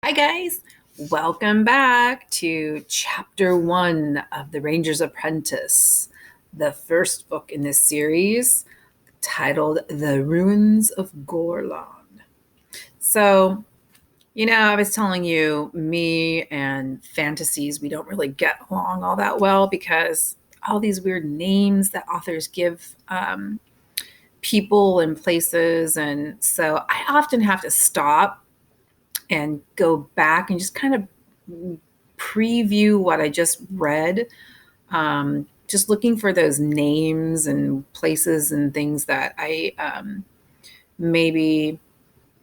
Hi, guys. Welcome back to Chapter 1 of The Ranger's Apprentice, the first book in this series titled The Ruins of Gorlan. So, I was telling you, me and fantasies, we don't really get along all that well because all these weird names that authors give people and places. And so I often have to stop and go back and just kind of preview what I just read. Just looking for those names and places and things that I maybe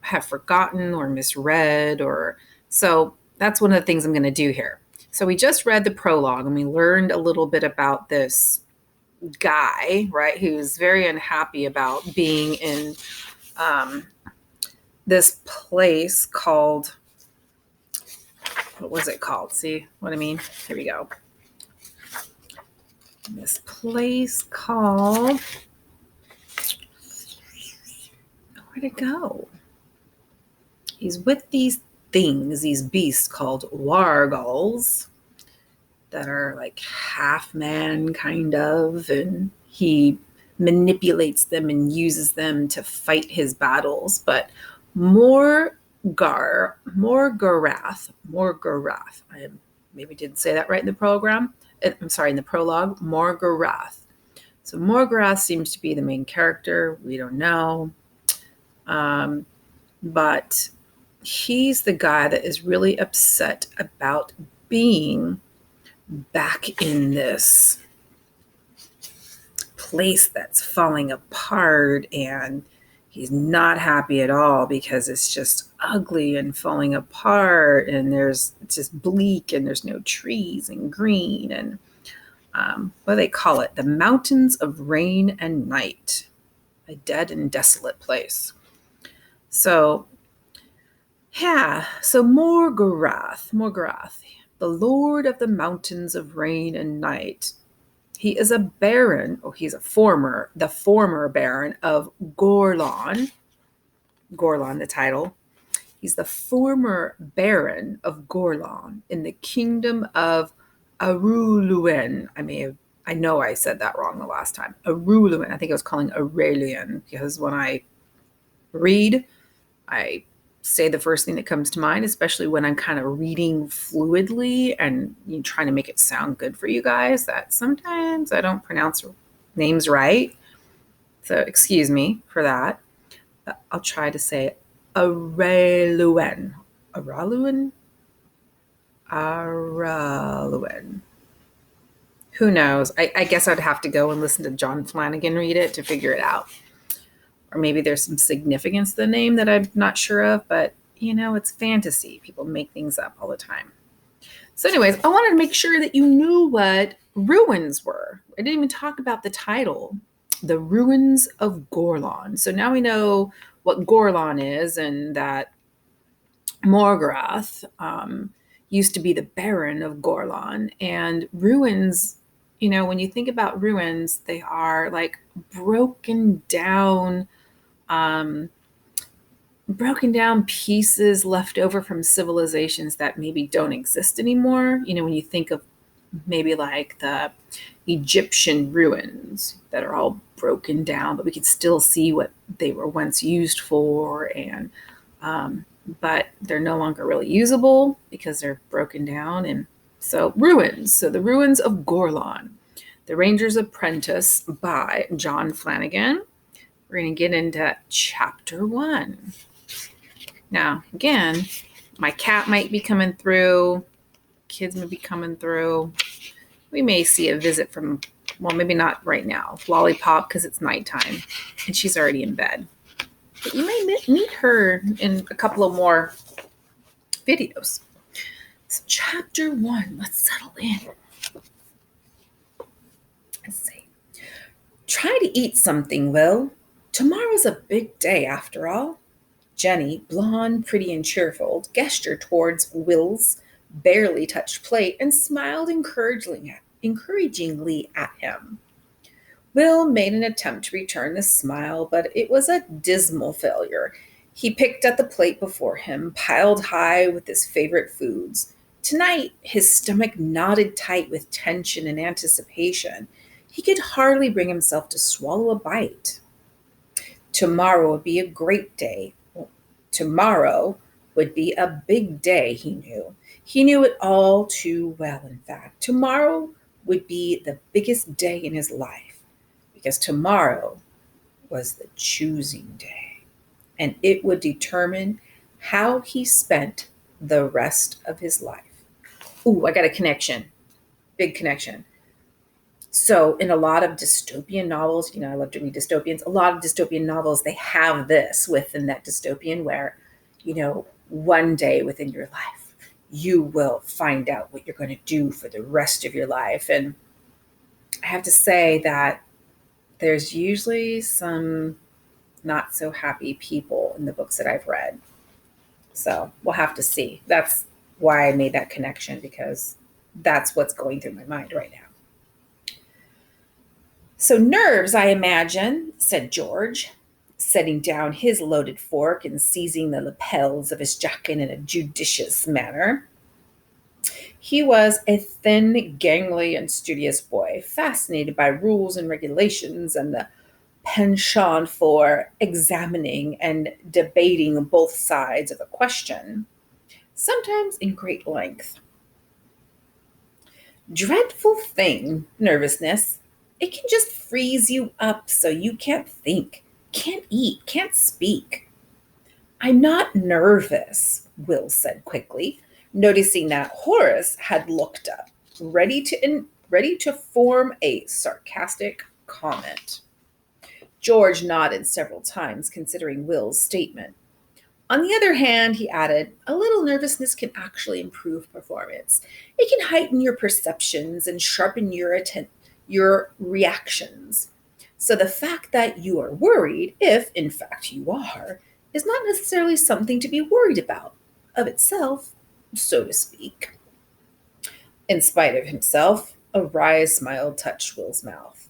have forgotten or misread. Or so that's one of the things I'm going to do here. So we just read the prologue and we learned a little bit about this guy, right, who's very unhappy about being in this place called, what was it called? See what I mean? Here we go. This place called, where'd it go? He's with these things, these beasts called wargals that are like half man kind of, and he manipulates them and uses them to fight his battles. But Morgarath. I maybe didn't say that right in the program. I'm sorry, in the prologue, Morgarath. So Morgarath seems to be the main character. We don't know. But he's the guy that is really upset about being back in this place that's falling apart, and he's not happy at all because it's just ugly and falling apart, and it's just bleak, and there's no trees and green, and what do they call it? The mountains of rain and night, a dead and desolate place. So Morgarath, the lord of the mountains of rain and night. He is a baron, the former baron of Gorlan. Gorlan, the title. He's the former baron of Gorlan in the kingdom of Aruluan. I know I said that wrong the last time. Aruluan. I think I was calling Aurelian because when I read, I say the first thing that comes to mind, especially when I'm kind of reading fluidly and trying to make it sound good for you guys, that sometimes I don't pronounce names right. So excuse me for that. I'll try to say Araluan. Araluan? Araluan. Who knows? I guess I'd have to go and listen to John Flanagan read it to figure it out. Or maybe there's some significance to the name that I'm not sure of, but it's fantasy. People make things up all the time. So anyways, I wanted to make sure that you knew what ruins were. I didn't even talk about the title, The Ruins of Gorlan. So now we know what Gorlan is, and that Morgarath used to be the Baron of Gorlan. And ruins, when you think about ruins, they are like broken down pieces left over from civilizations that maybe don't exist anymore. When you think of maybe like the Egyptian ruins that are all broken down, but we could still see what they were once used for, and but they're no longer really usable because they're broken down. And so ruins. So the ruins of Gorlan, The Ranger's Apprentice by John Flanagan. We're going to get into chapter 1. Now, again, my cat might be coming through. Kids may be coming through. We may see a visit from, well, maybe not right now, Lollipop, because it's nighttime and she's already in bed. But you may meet her in a couple of more videos. So chapter 1, let's settle in. Let's see. Try to eat something, Will. Tomorrow's a big day after all. Jenny, blonde, pretty, and cheerful, gestured towards Will's barely touched plate and smiled encouragingly at him. Will made an attempt to return the smile, but it was a dismal failure. He picked at the plate before him, piled high with his favorite foods. Tonight, his stomach knotted tight with tension and anticipation. He could hardly bring himself to swallow a bite. Tomorrow would be a great day. Tomorrow would be a big day, he knew. He knew it all too well, in fact. Tomorrow would be the biggest day in his life because tomorrow was the choosing day, and it would determine how he spent the rest of his life. Ooh, I got a connection, big connection. So, in a lot of dystopian novels, I love to read dystopians. A lot of dystopian novels, they have this within that dystopian where, one day within your life, you will find out what you're going to do for the rest of your life. And I have to say that there's usually some not so happy people in the books that I've read. So we'll have to see. That's why I made that connection, because that's what's going through my mind right now. So nerves, I imagine, said George, setting down his loaded fork and seizing the lapels of his jacket in a judicious manner. He was a thin, gangly, and studious boy, fascinated by rules and regulations and the penchant for examining and debating both sides of a question, sometimes in great length. Dreadful thing, nervousness. It can just freeze you up so you can't think, can't eat, can't speak. I'm not nervous, Will said quickly, noticing that Horace had looked up, ready to form a sarcastic comment. George nodded several times, considering Will's statement. On the other hand, he added, a little nervousness can actually improve performance. It can heighten your perceptions and sharpen your reactions. So the fact that you are worried, if in fact you are, is not necessarily something to be worried about of itself, so to speak. In spite of himself, a wry smile touched Will's mouth.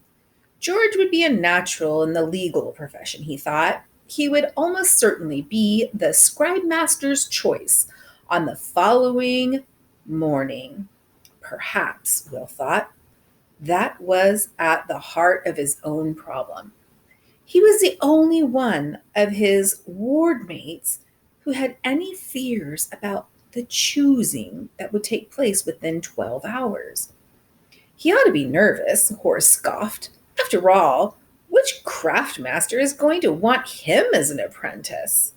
George would be a natural in the legal profession, he thought. He would almost certainly be the scribe master's choice on the following morning. Perhaps, Will thought, that was at the heart of his own problem. He was the only one of his ward mates who had any fears about the choosing that would take place within 12 hours. He ought to be nervous, Horace scoffed. After all, which craft master is going to want him as an apprentice?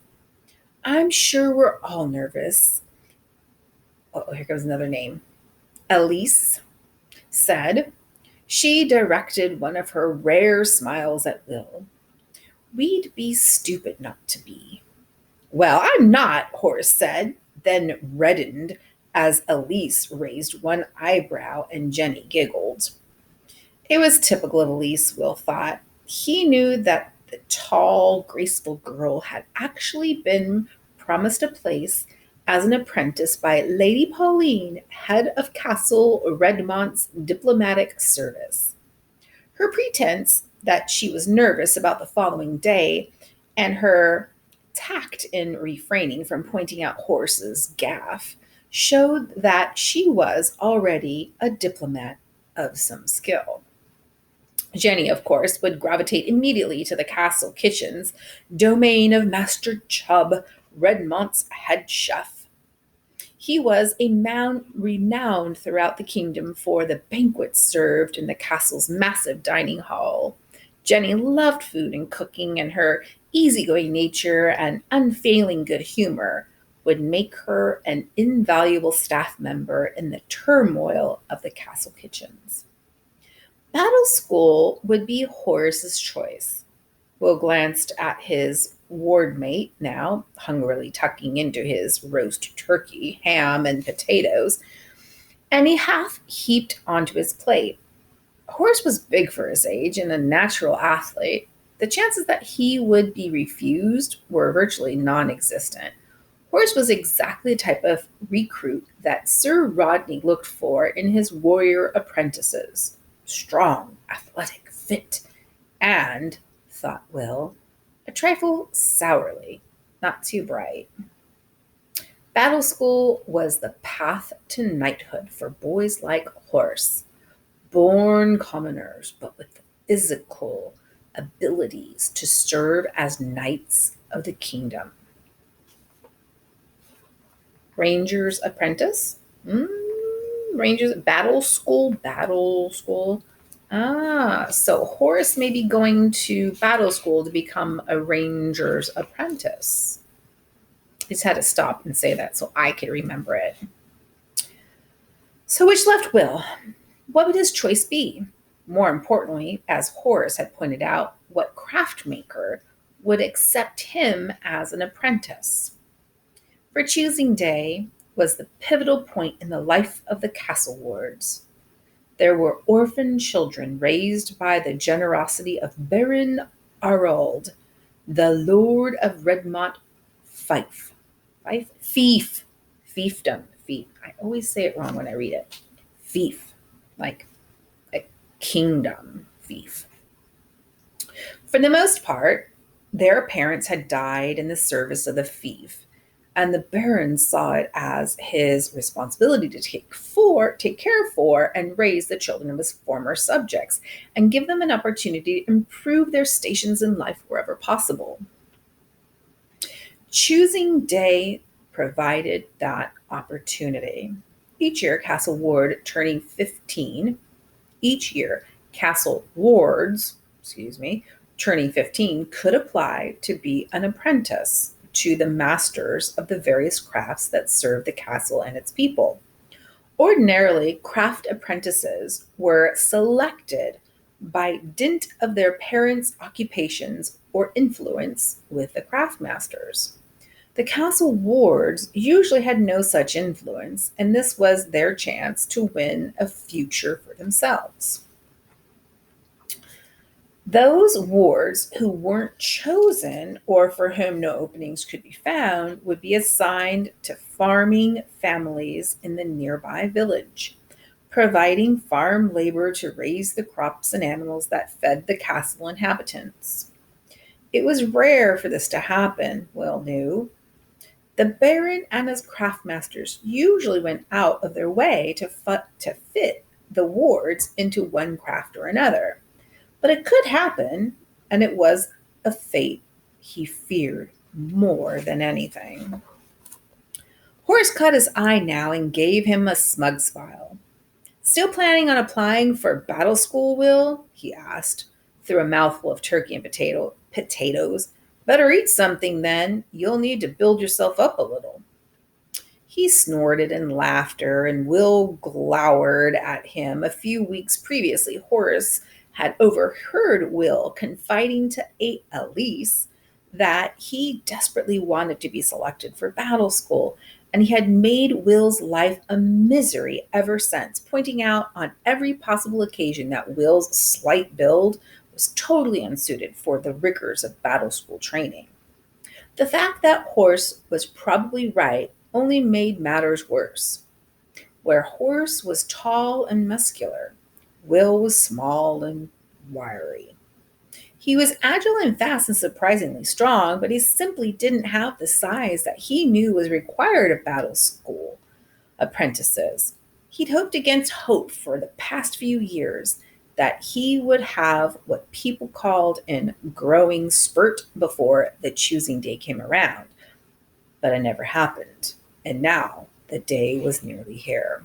I'm sure we're all nervous. Oh, here comes another name. Elise said. She directed one of her rare smiles at Will. We'd be stupid not to be. Well, I'm not, Horace said, then reddened as Elise raised one eyebrow and Jenny giggled. It was typical of Elise, Will thought. He knew that the tall, graceful girl had actually been promised a place as an apprentice by Lady Pauline, head of Castle Redmont's diplomatic service. Her pretense that she was nervous about the following day and her tact in refraining from pointing out Horace's gaffe showed that she was already a diplomat of some skill. Jenny, of course, would gravitate immediately to the castle kitchens, domain of Master Chubb, Redmont's head chef. He was a man renowned throughout the kingdom for the banquets served in the castle's massive dining hall. Jenny loved food and cooking, and her easygoing nature and unfailing good humor would make her an invaluable staff member in the turmoil of the castle kitchens. Battle School would be Horace's choice. Will glanced at his ward mate now, hungrily tucking into his roast turkey, ham, and potatoes, and he half heaped onto his plate. Horace was big for his age and a natural athlete. The chances that he would be refused were virtually non existent. Horace was exactly the type of recruit that Sir Rodney looked for in his warrior apprentices. Strong, athletic, fit, and, thought Will, a trifle sourly. not too bright. Battle school was the path to knighthood for boys like Horace, born commoners, but with physical abilities to serve as knights of the kingdom. Ranger's Apprentice? Rangers, battle school. So Horace may be going to battle school to become a ranger's apprentice. I just had to stop and say that so I could remember it. So which left Will? What would his choice be? More importantly, as Horace had pointed out, what craft maker would accept him as an apprentice? For choosing day was the pivotal point in the life of the castle wards. There were orphan children raised by the generosity of Baron Arald, the Lord of Redmont Fife. Fief. Fiefdom. Fief. I always say it wrong when I read it. Fief. Like a kingdom. Fief. For the most part, their parents had died in the service of the fief, and the Baron saw it as his responsibility to take care for, and raise the children of his former subjects, and give them an opportunity to improve their stations in life wherever possible. Choosing day provided that opportunity. Each year, Castle Wards turning 15 could apply to be an apprentice to the masters of the various crafts that served the castle and its people. Ordinarily, craft apprentices were selected by dint of their parents' occupations or influence with the craftmasters. The castle wards usually had no such influence, and this was their chance to win a future for themselves. Those wards who weren't chosen or for whom no openings could be found would be assigned to farming families in the nearby village, providing farm labor to raise the crops and animals that fed the castle inhabitants. It was rare for this to happen, Will knew. The Baron and his craftmasters usually went out of their way to fit the wards into one craft or another. But it could happen, and it was a fate he feared more than anything. Horace caught his eye now and gave him a smug smile. "Still planning on applying for battle school, Will?" he asked, through a mouthful of turkey and potatoes. "Better eat something then. You'll need to build yourself up a little." He snorted in laughter, and Will glowered at him. A few weeks previously, Horace had overheard Will confiding to Elise that he desperately wanted to be selected for battle school, and he had made Will's life a misery ever since, pointing out on every possible occasion that Will's slight build was totally unsuited for the rigors of battle school training. The fact that Horace was probably right only made matters worse. Where Horace was tall and muscular, Will was small and wiry. He was agile and fast and surprisingly strong, but he simply didn't have the size that he knew was required of battle school apprentices. He'd hoped against hope for the past few years that he would have what people called an growing spurt before the choosing day came around. But it never happened, and now the day was nearly here.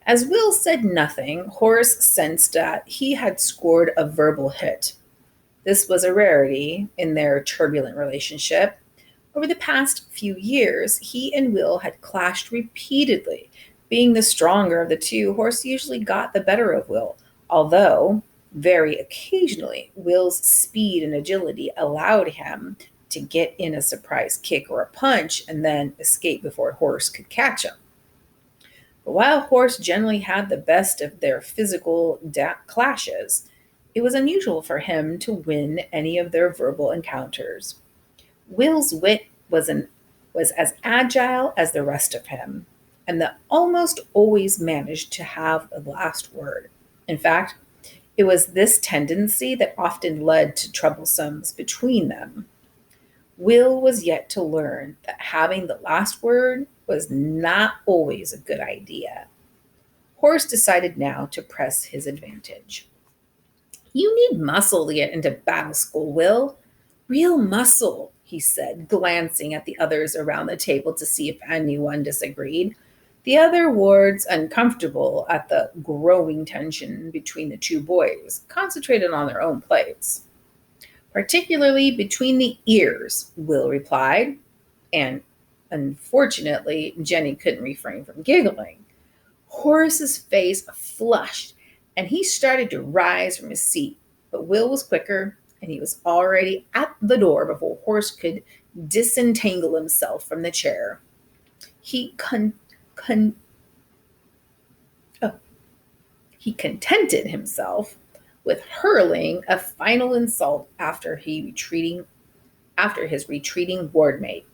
As Will said nothing, Horace sensed that he had scored a verbal hit. This was a rarity in their turbulent relationship. Over the past few years, he and Will had clashed repeatedly. Being the stronger of the two, Horace usually got the better of Will, although very occasionally Will's speed and agility allowed him to get in a surprise kick or a punch and then escape before Horace could catch him. But while Horace generally had the best of their physical clashes, it was unusual for him to win any of their verbal encounters. Will's wit was as agile as the rest of him, and that almost always managed to have the last word. In fact, it was this tendency that often led to troublesomes between them. Will was yet to learn that having the last word was not always a good idea. Horace decided now to press his advantage. You need muscle to get into battle school, Will. Real muscle, he said, glancing at the others around the table to see if anyone disagreed. The other wards, uncomfortable at the growing tension between the two boys, concentrated on their own plates. Particularly between the ears, Will replied, and unfortunately, Jenny couldn't refrain from giggling. Horace's face flushed, and he started to rise from his seat, but Will was quicker, and he was already at the door before Horace could disentangle himself from the chair. He oh, he contented himself with hurling a final insult after his retreating wardmate.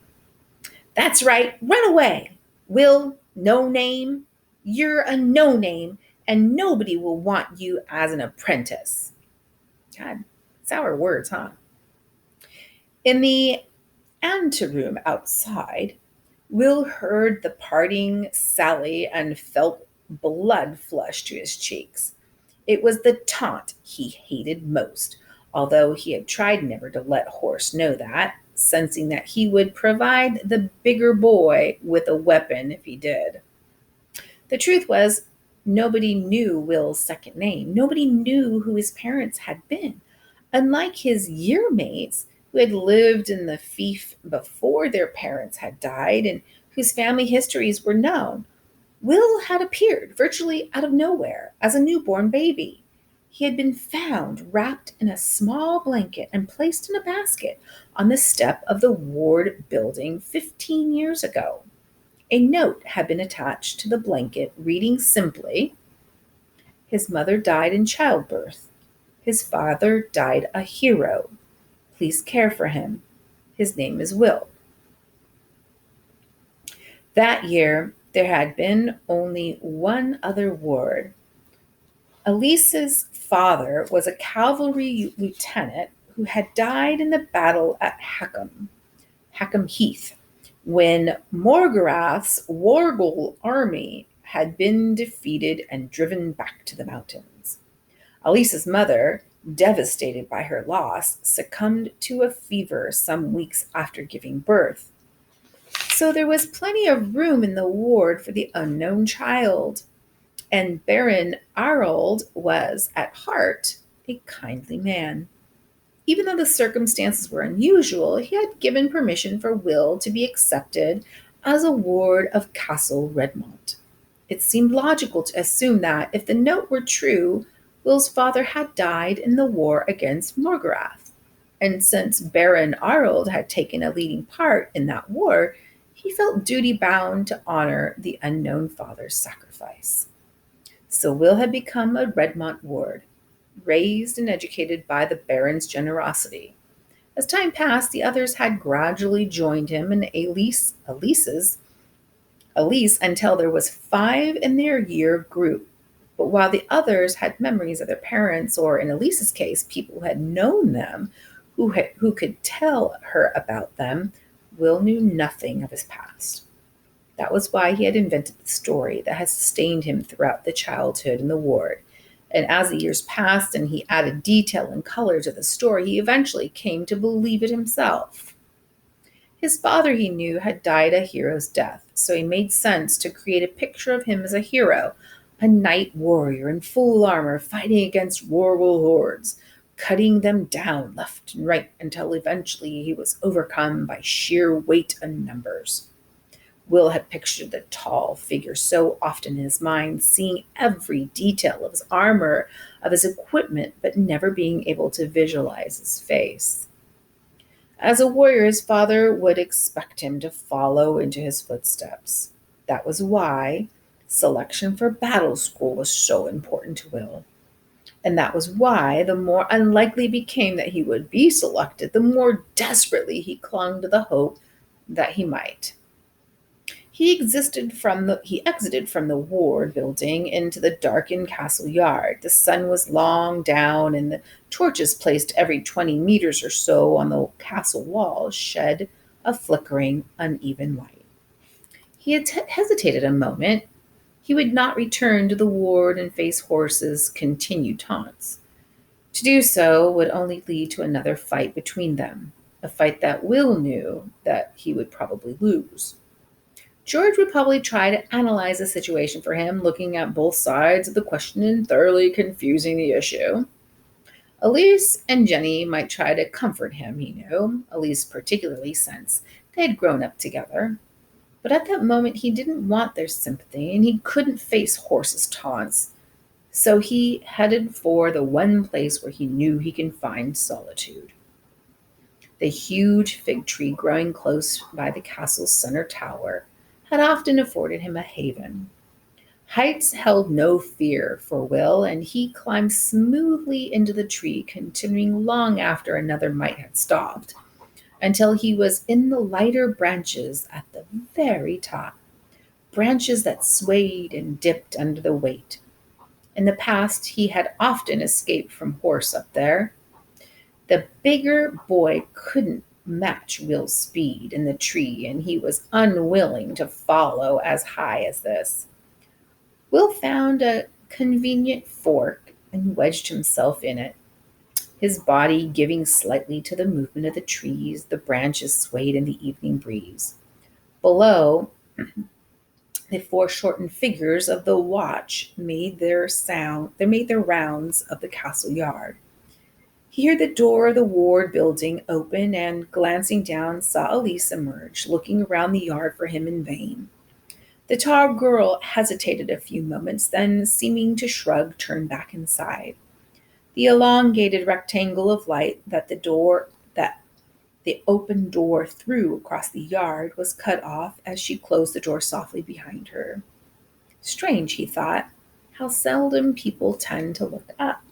That's right, run away. Will, no name. You're a no name, and nobody will want you as an apprentice. God, sour words, huh? In the anteroom outside, Will heard the parting sally and felt blood flush to his cheeks. It was the taunt he hated most, although he had tried never to let Horace know that, sensing that he would provide the bigger boy with a weapon if he did. The truth was, nobody knew Will's second name. Nobody knew who his parents had been. Unlike his year mates, who had lived in the fief before their parents had died and whose family histories were known, Will had appeared virtually out of nowhere as a newborn baby. He had been found wrapped in a small blanket and placed in a basket on the step of the ward building 15 years ago. A note had been attached to the blanket reading simply, "His mother died in childbirth. His father died a hero. Please care for him. His name is Will." That year, there had been only one other ward. Elise's father was a cavalry lieutenant who had died in the battle at Hackham Heath, when Morgarath's Wargle army had been defeated and driven back to the mountains. Elise's mother, devastated by her loss, succumbed to a fever some weeks after giving birth. So there was plenty of room in the ward for the unknown child, and Baron Arold was, at heart, a kindly man. Even though the circumstances were unusual, he had given permission for Will to be accepted as a ward of Castle Redmont. It seemed logical to assume that, if the note were true, Will's father had died in the war against Morgarath, and since Baron Arold had taken a leading part in that war, he felt duty-bound to honor the unknown father's sacrifice. So Will had become a Redmont ward, raised and educated by the Baron's generosity. As time passed, the others had gradually joined him and Elise until there was 5 in their year group. But while the others had memories of their parents, or in Elise's case, people who had known them, who could tell her about them, Will knew nothing of his past. That was why he had invented the story that had sustained him throughout the childhood in the ward. And as the years passed and he added detail and color to the story, he eventually came to believe it himself. His father, he knew, had died a hero's death, so it made sense to create a picture of him as a hero, a knight warrior in full armor fighting against Wargle hordes, cutting them down left and right until eventually he was overcome by sheer weight and numbers. Will had pictured the tall figure so often in his mind, seeing every detail of his armor, of his equipment, but never being able to visualize his face. As a warrior, his father would expect him to follow into his footsteps. That was why selection for battle school was so important to Will. And that was why the more unlikely it became that he would be selected, the more desperately he clung to the hope that he might. He exited from the ward building into the darkened castle yard. The sun was long down, and the torches placed every 20 meters or so on the castle walls shed a flickering, uneven light. He had hesitated a moment. He would not return to the ward and face Horace's continued taunts. To do so would only lead to another fight between them, a fight that Will knew that he would probably lose. George would probably try to analyze the situation for him, looking at both sides of the question and thoroughly confusing the issue. Elise and Jenny might try to comfort him, he knew, Elise particularly since they had grown up together. But at that moment, he didn't want their sympathy, and he couldn't face Horace's taunts. So he headed for the one place where he knew he could find solitude. The huge fig tree growing close by the castle's center tower had often afforded him a haven. Heights held no fear for Will, and he climbed smoothly into the tree, continuing long after another might have stopped, until he was in the lighter branches at the very top, branches that swayed and dipped under the weight. In the past, he had often escaped from Horse up there. The bigger boy couldn't match Will's speed in the tree, and he was unwilling to follow as high as this. Will found a convenient fork and wedged himself in it, his body giving slightly to the movement of the trees. The branches swayed in the evening breeze. Below, the foreshortened figures of the watch made their rounds of the castle yard. He heard the door of the ward building open, and glancing down, saw Elise emerge, looking around the yard for him in vain. The tall girl hesitated a few moments, then, seeming to shrug, turned back inside. The elongated rectangle of light that the open door threw across the yard was cut off as she closed the door softly behind her. Strange, he thought, how seldom people tend to look up.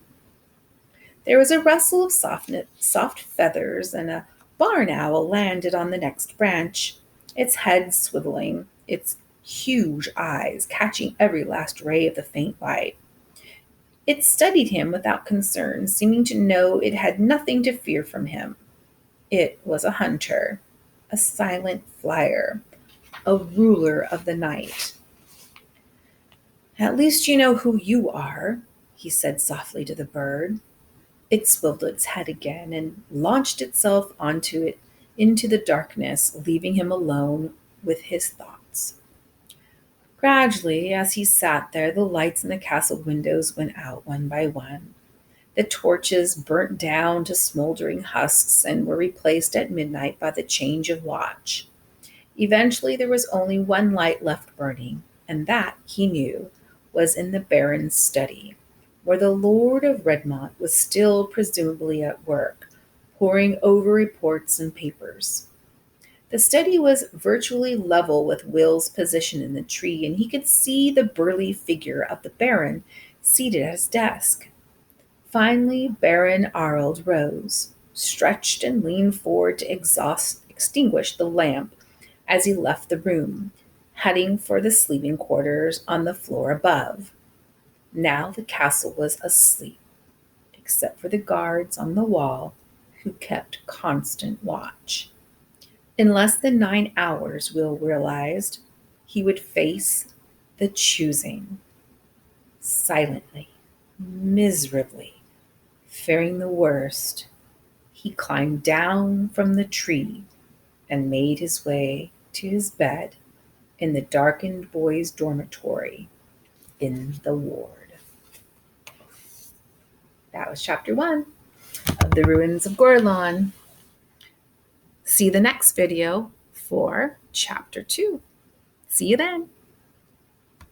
There was a rustle of soft feathers, and a barn owl landed on the next branch, its head swiveling, its huge eyes catching every last ray of the faint light. It studied him without concern, seeming to know it had nothing to fear from him. It was a hunter, a silent flyer, a ruler of the night. "At least you know who you are," he said softly to the bird. It swiveled its head again and launched itself into the darkness, leaving him alone with his thoughts. Gradually, as he sat there, the lights in the castle windows went out one by one. The torches burnt down to smoldering husks and were replaced at midnight by the change of watch. Eventually, there was only one light left burning, and that, he knew, was in the Baron's study, where the Lord of Redmont was still presumably at work, poring over reports and papers. The study was virtually level with Will's position in the tree, and he could see the burly figure of the Baron seated at his desk. Finally, Baron Arnold rose, stretched, and leaned forward to extinguish the lamp as he left the room, heading for the sleeping quarters on the floor above. Now the castle was asleep, except for the guards on the wall who kept constant watch. In less than 9 hours, Will realized, he would face the choosing. Silently, miserably, fearing the worst, he climbed down from the tree and made his way to his bed in the darkened boys' dormitory in the ward. That was chapter 1 of The Ruins of Gorlan. See the next video for chapter 2. See you then.